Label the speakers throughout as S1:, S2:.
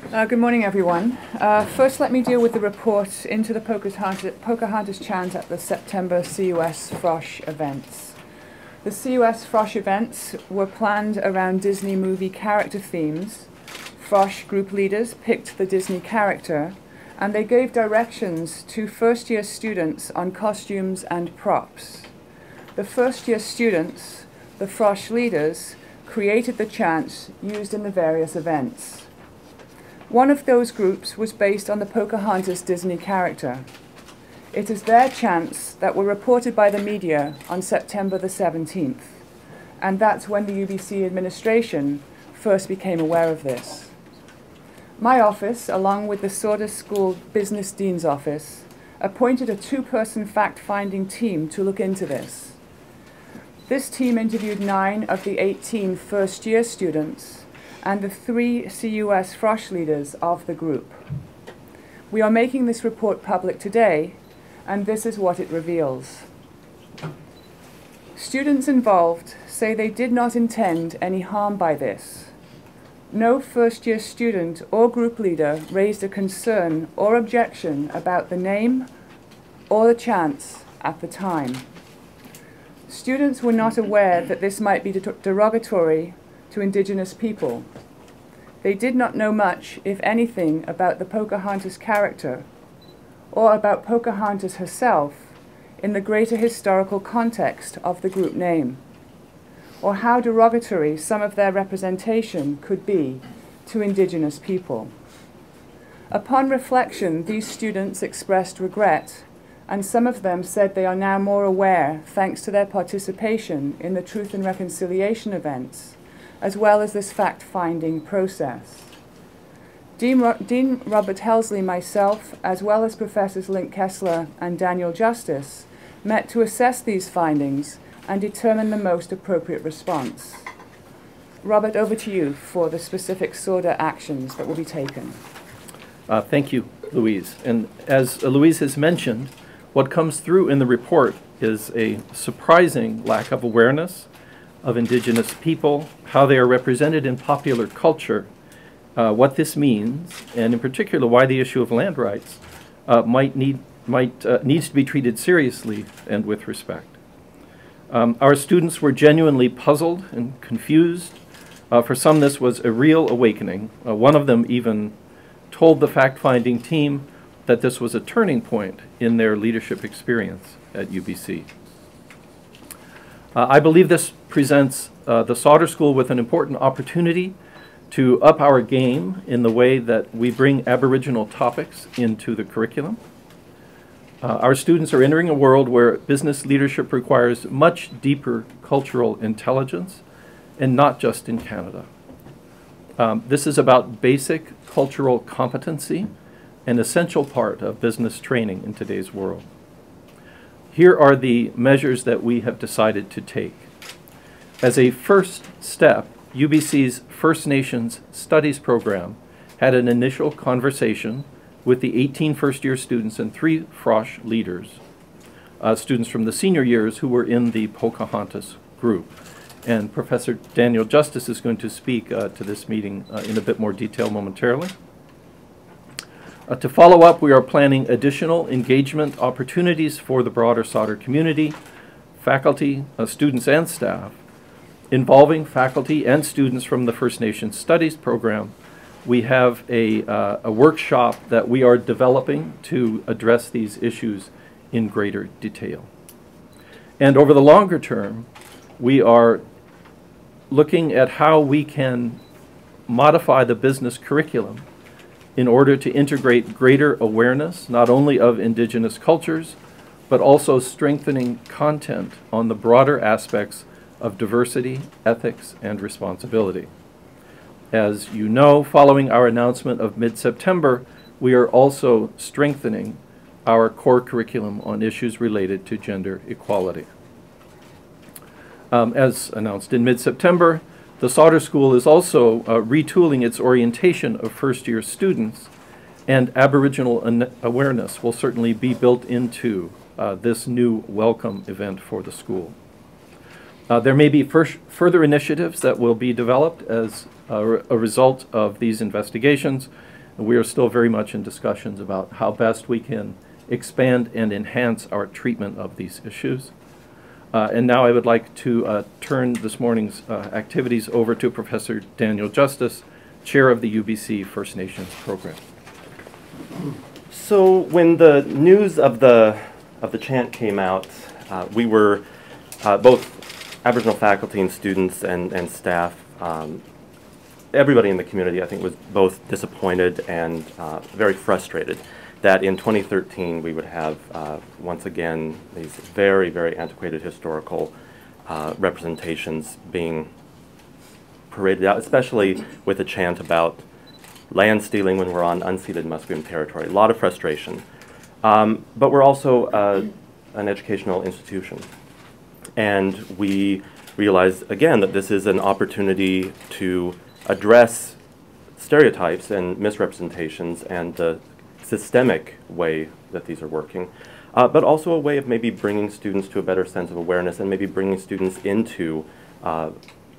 S1: Good morning, everyone. First, let me deal with the report into the Pocahontas chant at the September CUS Frosh events. The CUS Frosh events were planned around Disney movie character themes. Frosh group leaders picked the Disney character, and they gave directions to first-year students on costumes and props. The first-year students, the Frosh leaders, created the chants used in the various events. One of those groups was based on the Pocahontas Disney character. It is their chants that were reported by the media on September the 17th, and that's when the UBC administration first became aware of this. My office, along with the Sauder School Business Dean's office, appointed a two-person fact-finding team to look into this. This team interviewed 9 of the 18 first-year students and the 3 CUS Frosh leaders of the group. We are making this report public today, and this is what it reveals. Students involved say they did not intend any harm by this. No first-year student or group leader raised a concern or objection about the name or the chants at the time. Students were not aware that this might be derogatory to Indigenous people. They did not know much, if anything, about the Pocahontas character, or about Pocahontas herself in the greater historical context of the group name, or how derogatory some of their representation could be to Indigenous people. Upon reflection, these students expressed regret, and some of them said they are now more aware, thanks to their participation in the Truth and Reconciliation events, as well as this fact-finding process. Dean Robert Helsley, myself, as well as Professors Link Kessler and Daniel Justice, met to assess these findings and determine the most appropriate response. Robert, over to you for the specific Sauder actions that will be taken.
S2: Thank you, Louise. And as Louise has mentioned, what comes through in the report is a surprising lack of awareness of Indigenous people, how they are represented in popular culture, what this means, and in particular why the issue of land rights needs to be treated seriously and with respect. Our students were genuinely puzzled and confused. For some, this was a real awakening. One of them even told the fact-finding team that this was a turning point in their leadership experience at UBC. I believe this presents the Sauder School with an important opportunity to up our game in the way that we bring Aboriginal topics into the curriculum. Our students are entering a world where business leadership requires much deeper cultural intelligence, and not just in Canada. This is about basic cultural competency, an essential part of business training in today's world. Here are the measures that we have decided to take. As a first step, UBC's First Nations Studies program had an initial conversation with the 18 first-year students and 3 Frosh leaders, students from the senior years who were in the Pocahontas group. And Professor Daniel Justice is going to speak to this meeting in a bit more detail momentarily. To follow up, we are planning additional engagement opportunities for the broader Sauder community, faculty, students, and staff, involving faculty and students from the First Nations Studies program. We have a workshop that we are developing to address these issues in greater detail. And over the longer term, we are looking at how we can modify the business curriculum in order to integrate greater awareness, not only of Indigenous cultures, but also strengthening content on the broader aspects of diversity, ethics, and responsibility. As you know, following our announcement of mid-September, we are also strengthening our core curriculum on issues related to gender equality. As announced in mid-September, the Sauder School is also retooling its orientation of first-year students, and Aboriginal awareness will certainly be built into this new welcome event for the school. There may be further initiatives that will be developed as a result of these investigations. We are still very much in discussions about how best we can expand and enhance our treatment of these issues. And now I would like to turn this morning's activities over to Professor Daniel Justice, Chair of the UBC First Nations Program.
S3: So when the news of the chant came out, we were both Aboriginal faculty and students and staff, everybody in the community, I think, was both disappointed and very frustrated that in 2013 we would have, once again, these very, very antiquated historical representations being paraded out, especially with a chant about land stealing when we're on unceded Musqueam territory. A lot of frustration. But we're also an educational institution. And we realize, again, that this is an opportunity to address stereotypes and misrepresentations and the systemic way that these are working, but also a way of maybe bringing students to a better sense of awareness and maybe bringing students into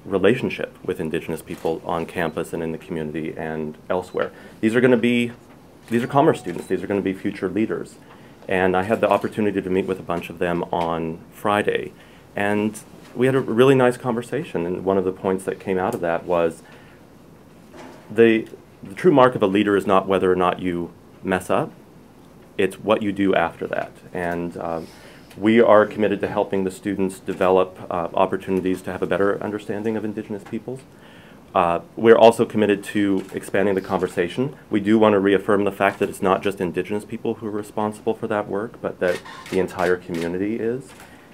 S3: relationship with Indigenous people on campus and in the community and elsewhere. These are commerce students. These are going to be future leaders. And I had the opportunity to meet with a bunch of them on Friday. And we had a really nice conversation. And one of the points that came out of that was the true mark of a leader is not whether or not you mess up, it's what you do after that. And we are committed to helping the students develop opportunities to have a better understanding of Indigenous peoples. We're also committed to expanding the conversation. We do want to reaffirm the fact that it's not just Indigenous people who are responsible for that work, but that the entire community is.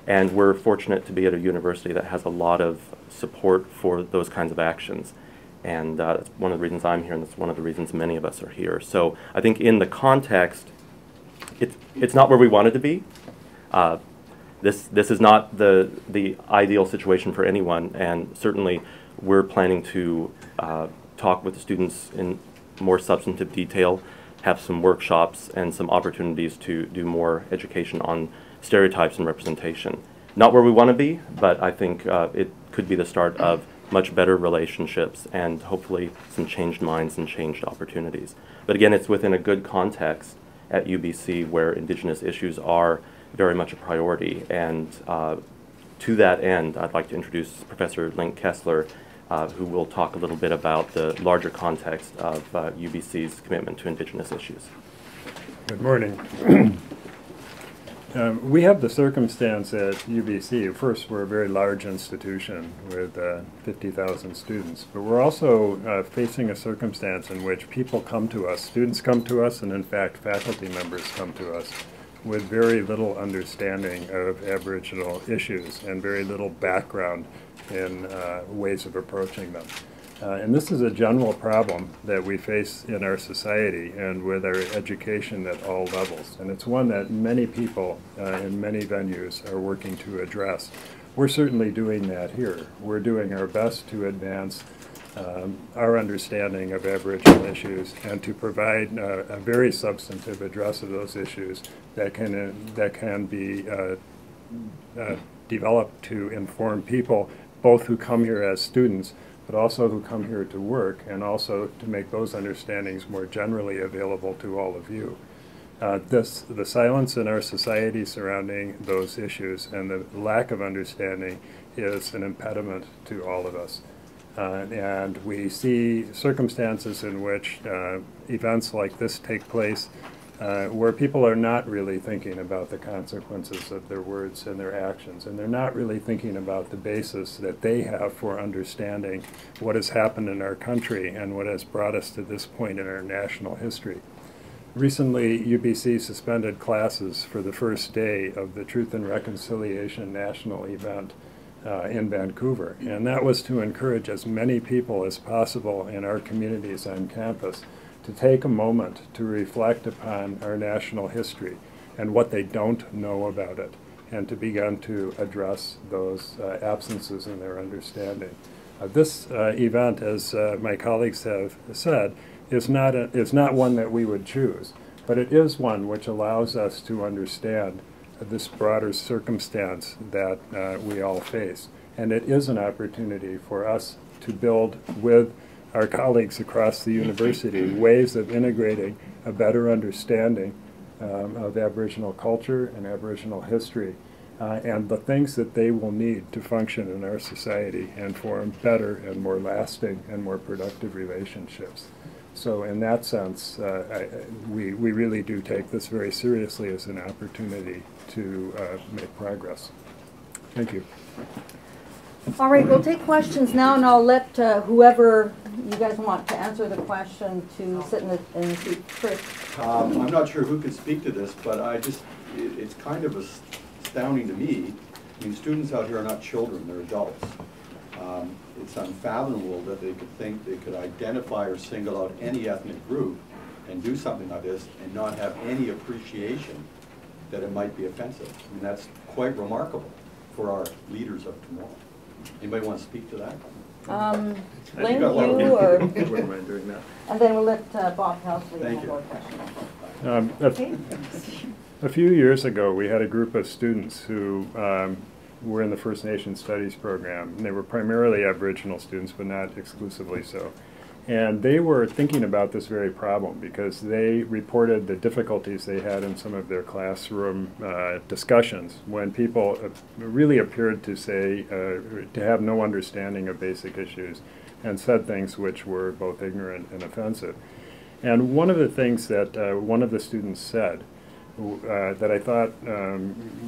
S3: And we're fortunate to be at a university that has a lot of support for those kinds of actions. And that's one of the reasons I'm here, and that's one of the reasons many of us are here. So I think in the context, it's not where we wanted to be. This is not the ideal situation for anyone, and certainly we're planning to talk with the students in more substantive detail, have some workshops and some opportunities to do more education on stereotypes and representation. Not where we want to be, but I think it could be the start of much better relationships and hopefully some changed minds and changed opportunities. But again, it's within a good context at UBC where Indigenous issues are very much a priority. And to that end, I'd like to introduce Professor Link Kessler, who will talk a little bit about the larger context of UBC's commitment to Indigenous issues.
S4: Good morning. We have the circumstance at UBC. First, we're a very large institution with 50,000 students, but we're also facing a circumstance in which people come to us, students come to us, and in fact faculty members come to us with very little understanding of Aboriginal issues and very little background in ways of approaching them. And this is a general problem that we face in our society and with our education at all levels. And it's one that many people in many venues are working to address. We're certainly doing that here. We're doing our best to advance our understanding of Aboriginal issues and to provide a very substantive address of those issues that can be developed to inform people, both who come here as students, but also who come here to work, and also to make those understandings more generally available to all of you. The silence in our society surrounding those issues and the lack of understanding is an impediment to all of us. And we see circumstances in which events like this take place where people are not really thinking about the consequences of their words and their actions, and they're not really thinking about the basis that they have for understanding what has happened in our country and what has brought us to this point in our national history. Recently, UBC suspended classes for the first day of the Truth and Reconciliation national event in Vancouver, and that was to encourage as many people as possible in our communities on campus to take a moment to reflect upon our national history and what they don't know about it, and to begin to address those absences in their understanding. This event, as my colleagues have said, is not one that we would choose, but it is one which allows us to understand this broader circumstance that we all face. And it is an opportunity for us to build with our colleagues across the university ways of integrating a better understanding of Aboriginal culture and Aboriginal history and the things that they will need to function in our society and form better and more lasting and more productive relationships. So in that sense, we really do take this very seriously as an opportunity to make progress. Thank you.
S5: All right, we'll take questions now, and I'll let whoever you guys want to answer the question to sit in the seat first.
S6: I'm not sure who could speak to this, but it's kind of astounding to me. I mean, students out here are not children, they're adults. It's unfathomable that they could think they could identify or single out any ethnic group and do something like this and not have any appreciation that it might be offensive. I mean, that's quite remarkable for our leaders of tomorrow. Anybody want to speak to that?
S5: Lynn, you or...
S4: Wouldn't mind doing that.
S5: And then we'll let Bob Helsley
S6: Thank
S5: handle the question.
S4: A few years ago, we had a group of students who were in the First Nations Studies program. And they were primarily Aboriginal students, but not exclusively so. And they were thinking about this very problem because they reported the difficulties they had in some of their classroom discussions when people really appeared to say, to have no understanding of basic issues and said things which were both ignorant and offensive. And one of the things that one of the students said that I thought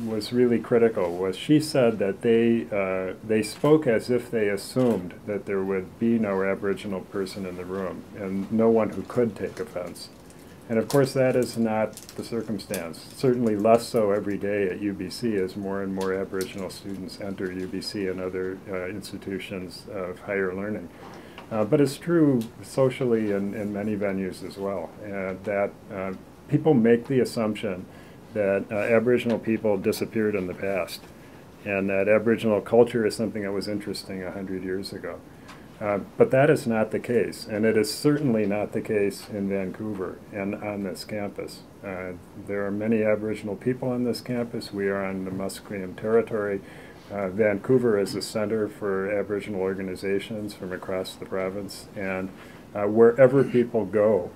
S4: was really critical was she said that they spoke as if they assumed that there would be no Aboriginal person in the room and no one who could take offense. And of course that is not the circumstance. Certainly less so every day at UBC as more and more Aboriginal students enter UBC and other institutions of higher learning. But it's true socially in many venues as well, that people make the assumption that Aboriginal people disappeared in the past and that Aboriginal culture is something that was interesting 100 years ago. But that is not the case, and it is certainly not the case in Vancouver and on this campus. There are many Aboriginal people on this campus. We are on the Musqueam territory. Vancouver is a center for Aboriginal organizations from across the province, and wherever people go,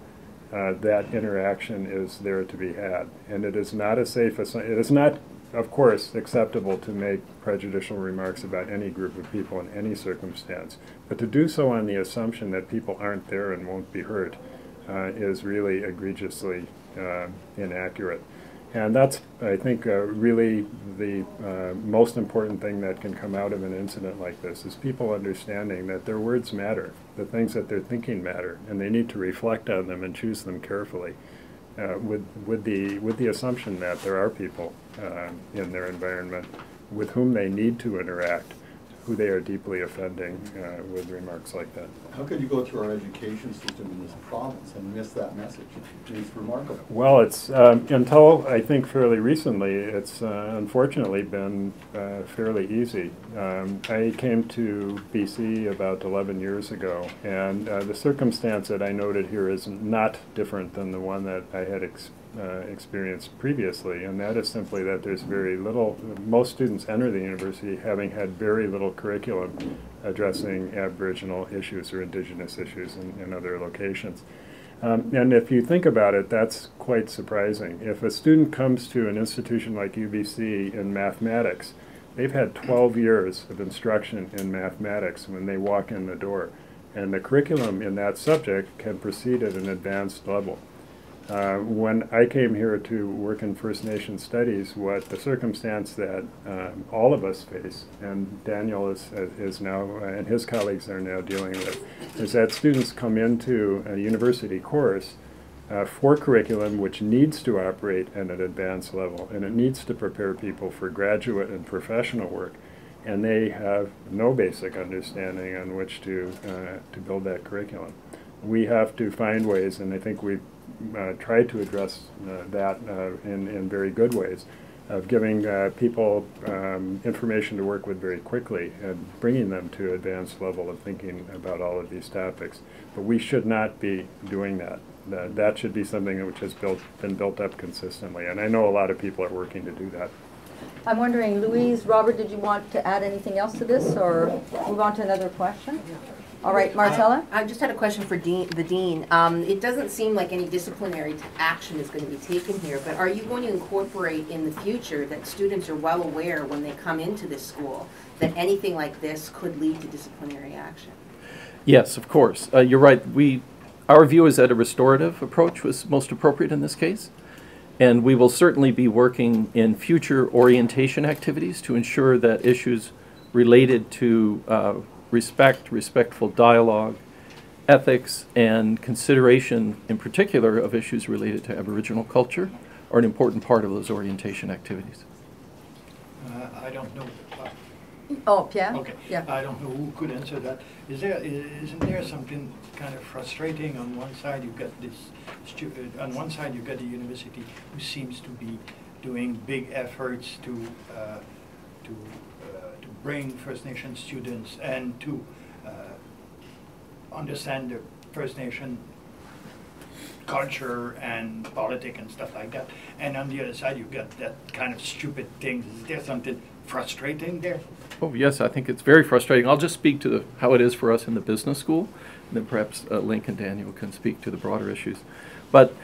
S4: that interaction is there to be had. And it is not a safe, it is not, of course, acceptable to make prejudicial remarks about any group of people in any circumstance. But to do so on the assumption that people aren't there and won't be hurt is really egregiously inaccurate. And that's, I think, really the most important thing that can come out of an incident like this is people understanding that their words matter, the things that they're thinking matter, and they need to reflect on them and choose them carefully with the assumption that there are people in their environment with whom they need to interact, who they are deeply offending with remarks like that.
S6: How could you go through our education system in this province and miss that message? It's remarkable.
S4: Well, it's until I think fairly recently, it's unfortunately been fairly easy. I came to BC about 11 years ago, and the circumstance that I noted here is not different than the one that I had experienced previously, and that is simply that there's very little, most students enter the university having had very little curriculum addressing Aboriginal issues or Indigenous issues in other locations. And if you think about it, that's quite surprising. If a student comes to an institution like UBC in mathematics, they've had 12 years of instruction in mathematics when they walk in the door, and the curriculum in that subject can proceed at an advanced level. When I came here to work in First Nation Studies, what the circumstance that all of us face, and Daniel is now, and his colleagues are now dealing with, is that students come into a university course for curriculum which needs to operate at an advanced level, and it needs to prepare people for graduate and professional work, and they have no basic understanding on which to build that curriculum. We have to find ways, and I think we've tried to address that in very good ways, of giving people information to work with very quickly and bringing them to advanced level of thinking about all of these topics. But we should not be doing that. That should be something which has been built up consistently, and I know a lot of people are working to do that.
S5: I'm wondering, Louise, Robert, did you want to add anything else to this, or move on to another question? All right, Marcella?
S7: I just had a question for the Dean. It doesn't seem like any disciplinary action is going to be taken here, but are you going to incorporate in the future that students are well aware when they come into this school that anything like this could lead to disciplinary action?
S2: Yes, of course. You're right. Our view is that a restorative approach was most appropriate in this case. And we will certainly be working in future orientation activities to ensure that issues related to respect, respectful dialogue, ethics, and consideration in particular of issues related to Aboriginal culture are an important part of those orientation activities.
S8: I don't know.
S5: Oh, Pierre?
S8: Okay.
S5: Yeah.
S8: I don't know who could answer that. Isn't there something kind of frustrating? On one side, you get on one side, you get the university who seems to be doing big efforts to bring First Nation students and to understand the First Nation culture and politics and stuff like that. And on the other side, you get that kind of stupid things. Is there something frustrating there?
S2: Oh yes, I think it's very frustrating. I'll just speak to how it is for us in the business school, and then perhaps Link and Daniel can speak to the broader issues. But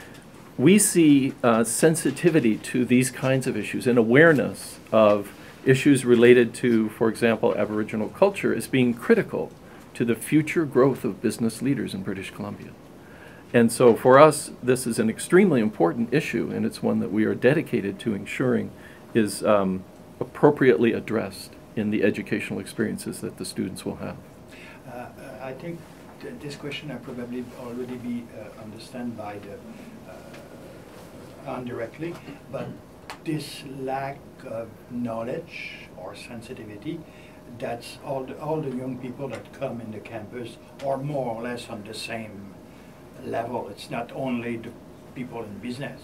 S2: we see sensitivity to these kinds of issues and awareness of issues related to, for example, Aboriginal culture as being critical to the future growth of business leaders in British Columbia. And so for us, this is an extremely important issue, and it's one that we are dedicated to ensuring is appropriately addressed in the educational experiences that the students will have.
S8: I think this question will probably already be understood by the indirectly, but this lack of knowledge or sensitivity, that's all the young people that come in the campus are more or less on the same level. It's not only the people in business.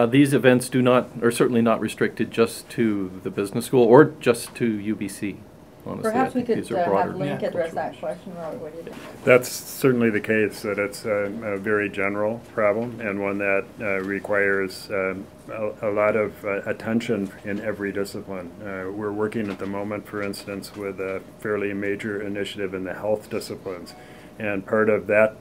S2: These events are certainly not restricted just to the business school or just to UBC. Honestly,
S5: Perhaps we could have Link
S8: Yeah,
S5: address that question, Robert. What do you think?
S4: That's certainly the case, that it's a very general problem and one that requires a lot of attention in every discipline. We're working at the moment, for instance, with a fairly major initiative in the health disciplines. And part of that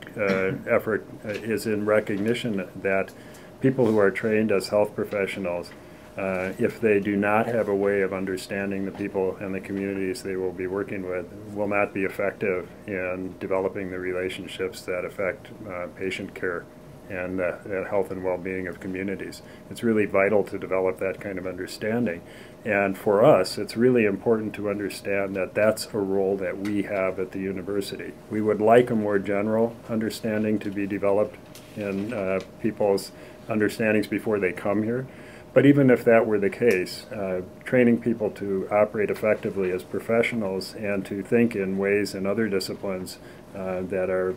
S4: effort is in recognition that people who are trained as health professionals, if they do not have a way of understanding the people and the communities they will be working with, will not be effective in developing the relationships that affect patient care and the health and well-being of communities. It's really vital to develop that kind of understanding. And for us, it's really important to understand that that's a role that we have at the university. We would like a more general understanding to be developed in people's understandings before they come here. But even if that were the case, training people to operate effectively as professionals and to think in ways in other disciplines that are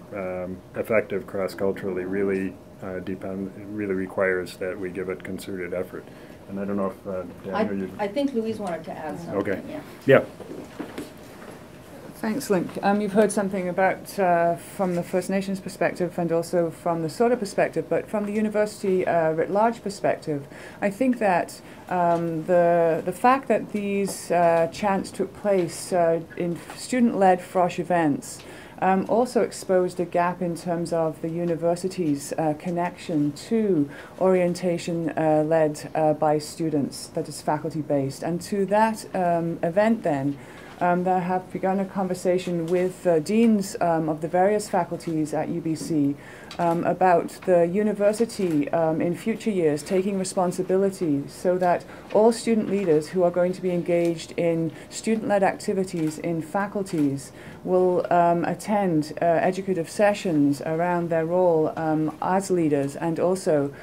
S4: effective cross-culturally really requires that we give it concerted effort. And I don't know if Daniel,
S5: I think Louise wanted to add something.
S4: Okay.
S5: Yeah.
S1: Thanks, Link. You've heard something about from the First Nations perspective and also from the Sauder perspective, but from the university writ large perspective, I think that the fact that these chants took place in student-led Frosh events also exposed a gap in terms of the university's connection to orientation led by students, that is faculty-based. And to that event then, there have begun a conversation with deans of the various faculties at UBC about the university in future years taking responsibility so that all student leaders who are going to be engaged in student-led activities in faculties will attend educative sessions around their role as leaders and also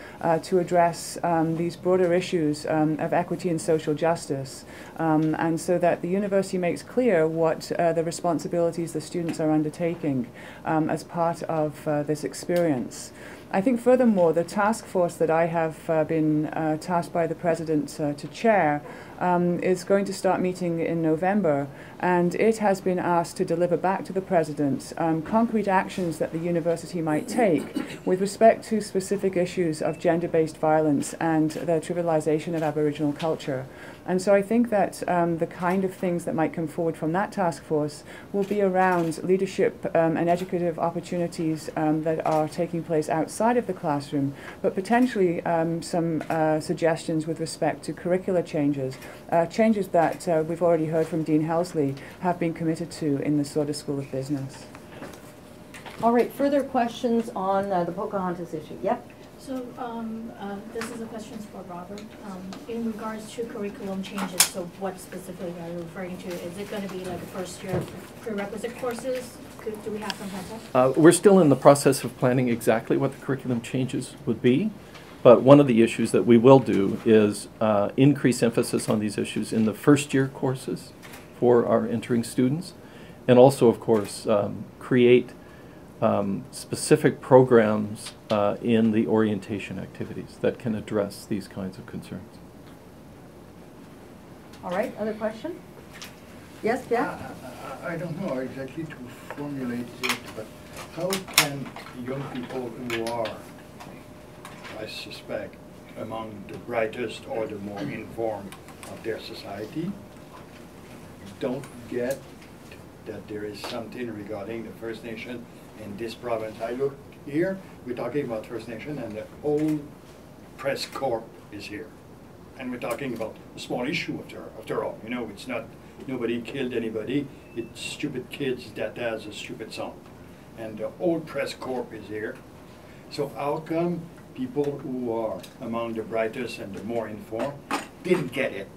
S1: to address these broader issues of equity and social justice. And so that the university makes clear what the responsibilities the students are undertaking as part of this experience. I think furthermore, the task force that I have been tasked by the President to chair is going to start meeting in November, and it has been asked to deliver back to the President concrete actions that the university might take with respect to specific issues of gender-based violence and the trivialization of Aboriginal culture. And so I think that the kind of things that might come forward from that task force will be around leadership and educative opportunities that are taking place outside of the classroom, but potentially some suggestions with respect to curricular changes, changes that we've already heard from Dean Helsley have been committed to in the Sauder School of Business.
S5: All right, further questions on the Pocahontas issue? Yep.
S9: So this is a question for Robert. In regards to curriculum changes, so what specifically are you referring to? Is it going to be like first year prerequisite courses? Do we have some context?
S2: We're still in the process of planning exactly what the curriculum changes would be, but one of the issues that we will do is increase emphasis on these issues in the first year courses for our entering students, and also, of course, create specific programs in the orientation activities that can address these kinds of concerns.
S5: All right, other question? Yes, yeah?
S8: I don't know exactly to formulate it, but how can young people who are, I suspect, among the brightest or the more informed of their society, don't get that there is something regarding the First Nation in this province? I look here, we're talking about First Nation, and the old press corps is here. And we're talking about a small issue after all. You know, it's not, nobody killed anybody, it's stupid kids that has a stupid song. And the old press corps is here. So how come people who are among the brightest and the more informed didn't get it?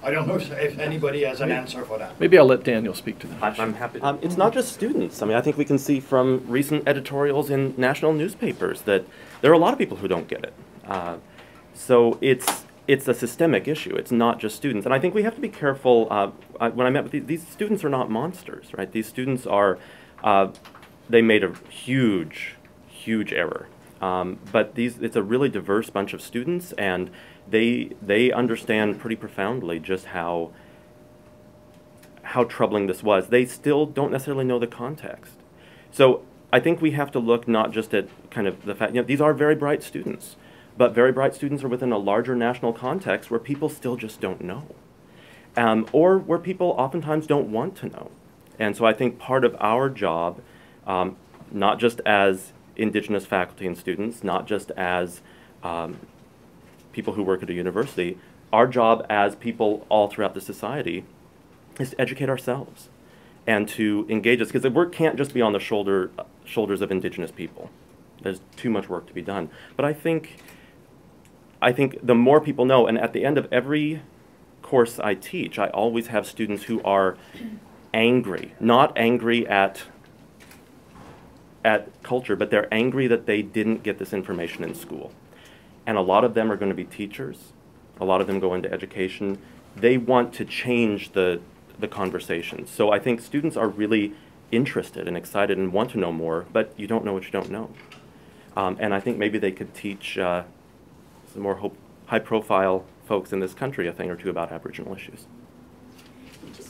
S8: I don't know if anybody has an answer for that.
S2: Maybe I'll let Daniel speak to that.
S3: I'm happy. It's not just students. I mean, I think we can see from recent editorials in national newspapers that there are a lot of people who don't get it. So it's a systemic issue. It's not just students. And I think we have to be careful. When I met with these students are not monsters, right? These students are, they made a huge, huge error. But it's a really diverse bunch of students, and they understand pretty profoundly just how troubling this was. They still don't necessarily know the context. So I think we have to look not just at kind of the fact, you know, these are very bright students, but very bright students are within a larger national context where people still just don't know, or where people oftentimes don't want to know. And so I think part of our job, not just as Indigenous faculty and students, not just as people who work at a university, our job as people all throughout the society is to educate ourselves and to engage us, because the work can't just be on the shoulders of Indigenous people. There's too much work to be done. But I think the more people know, and at the end of every course I teach, I always have students who are angry, not angry at culture, but they're angry that they didn't get this information in school. And a lot of them are going to be teachers. A lot of them go into education. They want to change the conversation. So I think students are really interested and excited and want to know more, but you don't know what you don't know. And I think maybe they could teach some more high-profile folks in this country a thing or two about Aboriginal issues.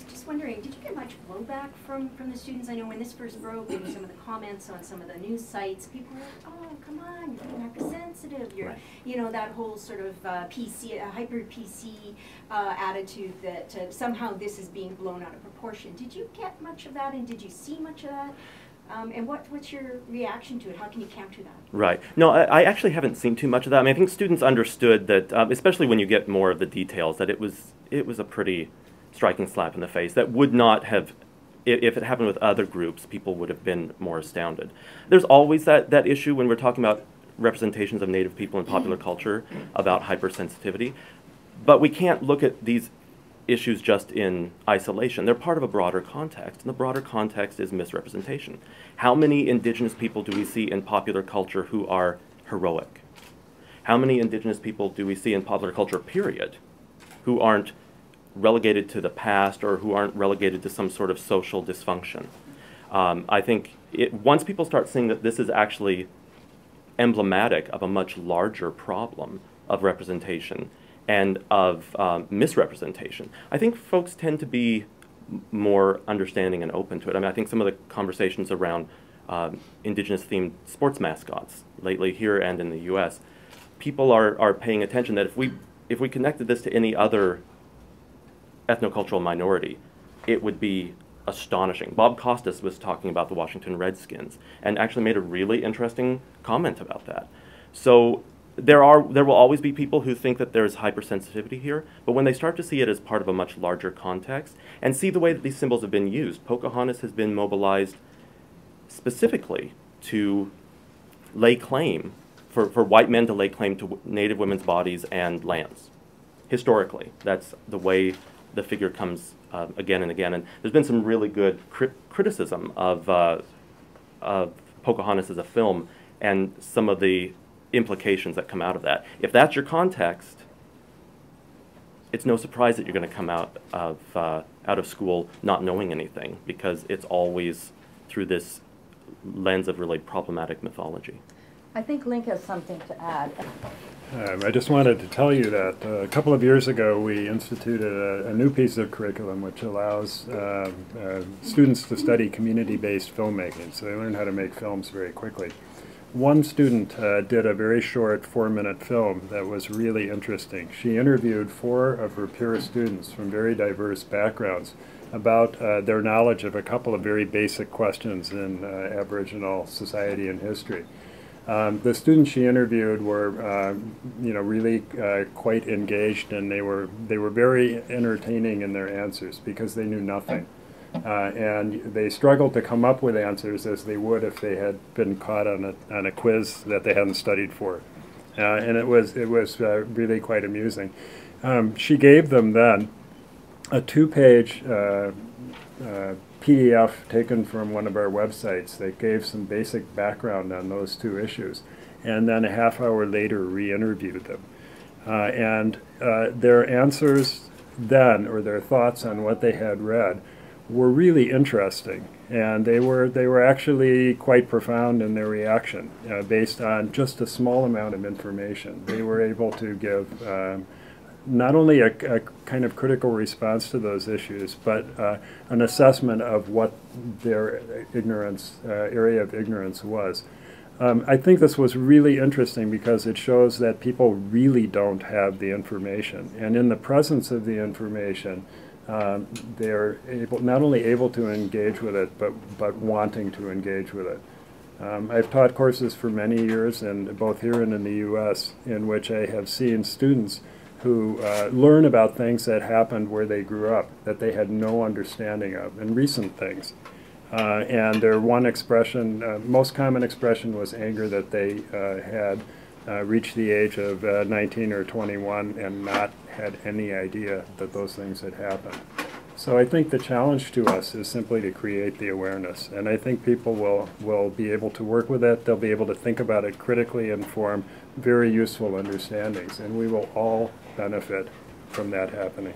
S10: Just wondering, did you get much blowback from the students? I know when this first broke, there were some of the comments on some of the news sites. People were like, "Oh, come on, you're being hypersensitive." You're, right. You know, that whole sort of PC, hyper PC attitude that somehow this is being blown out of proportion. Did you get much of that, and did you see much of that? And what's your reaction to it? How can you counter that? Right.
S3: No, I actually haven't seen too much of that. I mean, I think students understood that, especially when you get more of the details, that it was a pretty striking slap in the face that would not have, if it happened with other groups, people would have been more astounded. There's always that issue when we're talking about representations of Native people in popular culture about hypersensitivity, but we can't look at these issues just in isolation. They're part of a broader context, and the broader context is misrepresentation. How many Indigenous people do we see in popular culture who are heroic? How many Indigenous people do we see in popular culture, period, who aren't relegated to the past or who aren't relegated to some sort of social dysfunction? I think once people start seeing that this is actually emblematic of a much larger problem of representation and of misrepresentation. I think folks tend to be more understanding and open to it. I mean, I think some of the conversations around indigenous-themed sports mascots lately here and in the U.S., people are paying attention that if we connected this to any other ethnocultural minority, it would be astonishing. Bob Costas was talking about the Washington Redskins and actually made a really interesting comment about that. So there will always be people who think that there's hypersensitivity here, but when they start to see it as part of a much larger context and see the way that these symbols have been used, Pocahontas has been mobilized specifically to lay claim, for white men to lay claim to Native women's bodies and lands. Historically, that's the way the figure comes again and again. And there's been some really good criticism of Pocahontas as a film and some of the implications that come out of that. If that's your context, it's no surprise that you're going to come out of school not knowing anything, because it's always through this lens of really problematic mythology.
S5: I think Link has something to add.
S4: I just wanted to tell you that a couple of years ago we instituted a new piece of curriculum which allows students to study community-based filmmaking, so they learn how to make films very quickly. One student did a very short 4-minute film that was really interesting. She interviewed 4 of her peer students from very diverse backgrounds about their knowledge of a couple of very basic questions in Aboriginal society and history. The students she interviewed were, really quite engaged, and they were very entertaining in their answers because they knew nothing, and they struggled to come up with answers as they would if they had been caught on a quiz that they hadn't studied for, and it was really quite amusing. She gave them then a 2-page PDF taken from one of our websites that gave some basic background on those 2 issues, and then a half hour later re-interviewed them. Their answers then, or their thoughts on what they had read, were really interesting, and they were actually quite profound in their reaction based on just a small amount of information. They were able to give not only a kind of critical response to those issues, but an assessment of what their area of ignorance was. I think this was really interesting because it shows that people really don't have the information, and in the presence of the information, they're not only able to engage with it, but wanting to engage with it. I've taught courses for many years, and both here and in the U.S., in which I have seen students who learn about things that happened where they grew up that they had no understanding of, and recent things. And their one expression, most common expression, was anger that they had reached the age of 19 or 21 and not had any idea that those things had happened. So I think the challenge to us is simply to create the awareness, and I think people will be able to work with it. They'll be able to think about it critically and form very useful understandings, and we will all benefit from that happening.